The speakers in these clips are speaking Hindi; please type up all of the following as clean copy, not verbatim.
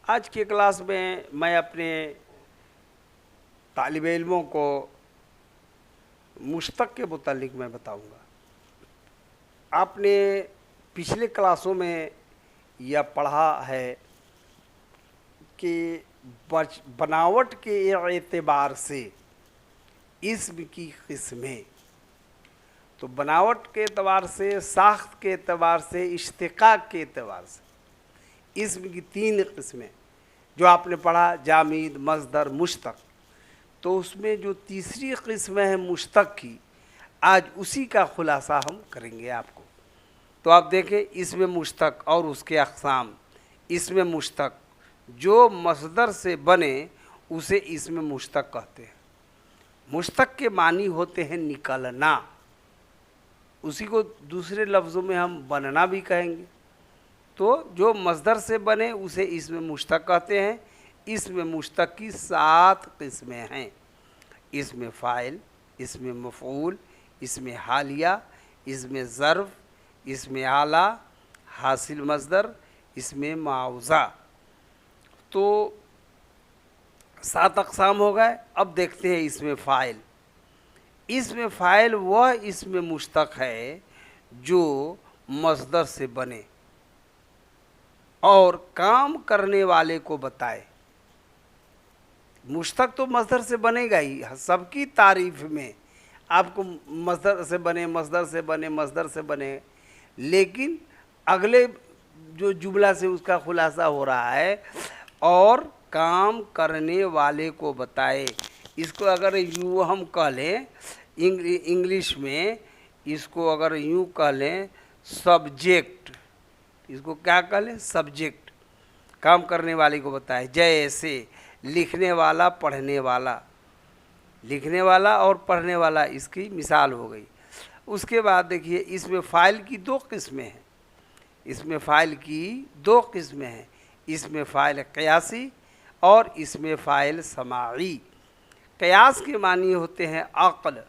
आज के क्लास में मैं अपने तालिब इल्मों को मुश्तक के मुतालिक मैं बताऊंगा। आपने पिछले क्लासों में यह पढ़ा है कि बनावट के एतबार से इस्म की किस्में, तो बनावट के एतबार से, साख्त के एतबार से, इश्तिकाक के एतबार से इस्म की 3 किस्में जो आपने पढ़ा, जामिद, मस्दर, मुश्तक। तो उसमें जो तीसरी किस्म है मुश्तक की, आज उसी का खुलासा हम करेंगे आपको। तो आप देखें, इसमें मुश्तक और उसके अक़साम। इसमें मुश्तक जो मस्दर से बने उसे इसमें मुश्तक कहते हैं। मुश्तक के मानी होते हैं निकलना, उसी को दूसरे लफ्ज़ों में हम बनना भी कहेंगे। तो जो मस्दर से बने उसे इसमें मुश्तक कहते हैं। इसमें मुश्तक की 7 किस्में हैं। इसमें फ़ाइल, इसमें मफ़ऊल, इसमें हालिया, इसमें ज़र्फ़, इसमें आला, हासिल मस्दर, इसमें मुआवज़ा। तो 7 अक़साम हो गए। अब देखते हैं इसमें फ़ाइल। इसमें फ़ाइल वह इसमें मुश्तक है जो मस्दर से बने और काम करने वाले को बताए। मुश्तक तो मस्दर से बनेगा ही, सबकी तारीफ में आपको मस्दर से बने, मस्दर से बने, मस्दर से बने, लेकिन अगले जो जुमला से उसका खुलासा हो रहा है और काम करने वाले को बताए। इसको अगर यूँ हम कह लें इंग्लिश में, इसको अगर यूँ कह लें सब्जेक्ट, इसको क्या कह लें सब्जेक्ट, काम करने वाले को बताए। जैसे लिखने वाला, पढ़ने वाला, लिखने वाला और पढ़ने वाला, इसकी मिसाल हो गई। उसके बाद देखिए इसमें फ़ाइल की 2 किस्में हैं। इसमें फ़ाइल की 2 किस्में हैं। इसमें फ़ाइल क़यासी और इसमें फ़ाइल समाई। क़यास के मानी होते हैं अक़ल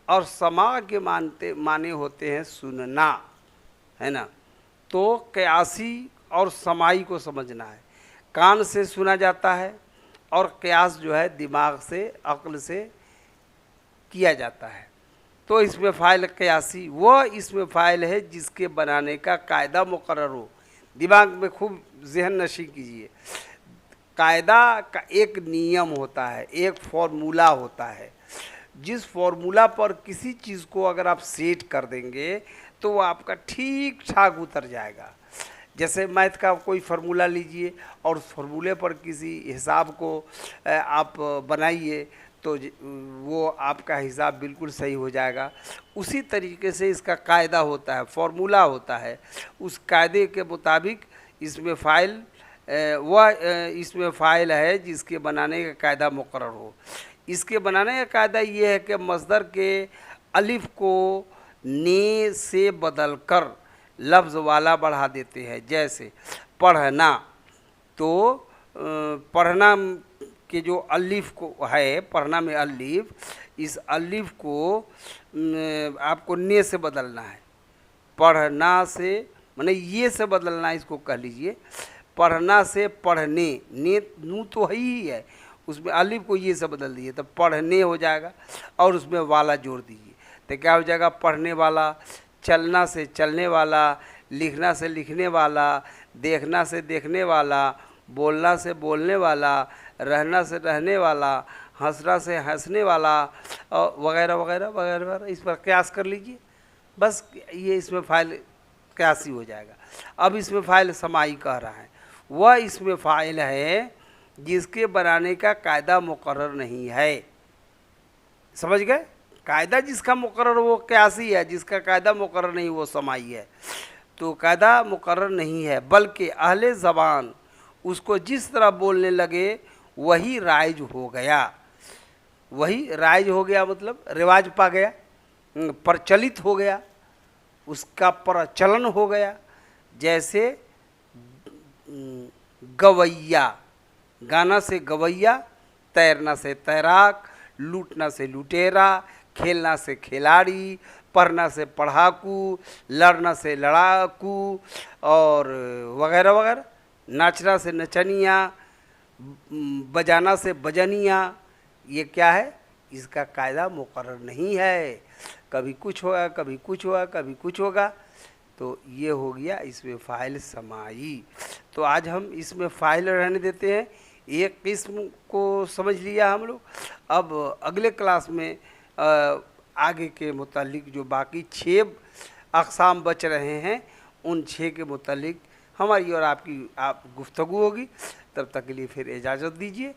और समा के माने होते हैं सुनना, है ना। तो क़यासी और समाई को समझना है। कान से सुना जाता है और क़यास जो है दिमाग से, अक़ल से किया जाता है। तो इसमें फ़ाइल क़यासी वह इसमें फ़ाइल है जिसके बनाने का कायदा मुकर्रर हो। दिमाग में खूब ज़हन नशी कीजिए। कायदा का एक नियम होता है, एक फॉर्मूला होता है। जिस फॉर्मूला पर किसी चीज़ को अगर आप सेट कर देंगे तो वो आपका ठीक ठाक उतर जाएगा। जैसे मैथ का कोई फार्मूला लीजिए और उस फार्मूले पर किसी हिसाब को आप बनाइए तो वो आपका हिसाब बिल्कुल सही हो जाएगा। उसी तरीके से इसका कायदा होता है, फॉर्मूला होता है। उस कायदे के मुताबिक इसमें फ़ाइल इसमें फ़ाइल है जिसके बनाने का कायदा मुकर्रर हो। इसके बनाने का कायदा ये है कि मस्दर के अलिफ को ने से बदल कर लफ्ज़ वाला बढ़ा देते हैं। जैसे पढ़ना, तो पढ़ना के जो अलिफ को है, पढ़ना में अलिफ, इस अलिफ को आपको ने से बदलना है। पढ़ना से माने ये से बदलना, इसको कह लीजिए। पढ़ना से पढ़ने, ने नू तो ही है, उसमें अलिफ को ये से बदल दीजिए तो पढ़ने हो जाएगा और उसमें वाला जोड़ दीजिए तो क्या हो जाएगा पढ़ने वाला। चलना से चलने वाला, लिखना से लिखने वाला, देखना से देखने वाला, बोलना से बोलने वाला, रहना से रहने वाला, हंसना से हंसने वाला, और वगैरह वगैरह वगैरह वगैरह। इस पर कयास कर लीजिए, बस ये इसमें फ़ाइल कयासी हो जाएगा। अब इसमें फ़ाइल समाई कह रहा है, वह इसमें फ़ाइल है जिसके बनाने का कायदा मुकर्रर नहीं है। समझ गए? कायदा जिसका मुकर्रर वो कयासी है, जिसका कायदा मुकर्रर नहीं वो समाई है। तो कायदा मुकर्रर नहीं है, बल्कि अहले ज़बान उसको जिस तरह बोलने लगे वही राइज हो गया। वही राइज हो गया मतलब रिवाज पा गया, प्रचलित हो गया, उसका प्रचलन हो गया। जैसे गवैया, गाना से गवैया, तैरना से तैराक, लूटना से लुटेरा, खेलना से खिलाड़ी, पढ़ना से पढ़ाकू, लड़ना से लड़ाकू और वगैरह वगैरह, नाचना से नचनिया, बजाना से बजनिया, ये क्या है, इसका कायदा मुकर्रर नहीं है, कभी कुछ होगा कभी कुछ होगा कभी कुछ होगा। तो ये हो गया इसमें फ़ाइल समाई। तो आज हम इसमें फ़ाइल रहने देते हैं, एक किस्म को समझ लिया हम लोग। अब अगले क्लास में आगे के मुतालिक जो बाकी 6 अक़साम बच रहे हैं, उन 6 के मुतालिक हमारी और आपकी गुफ्तगू होगी। तब तक के लिए फिर इजाज़त दीजिए।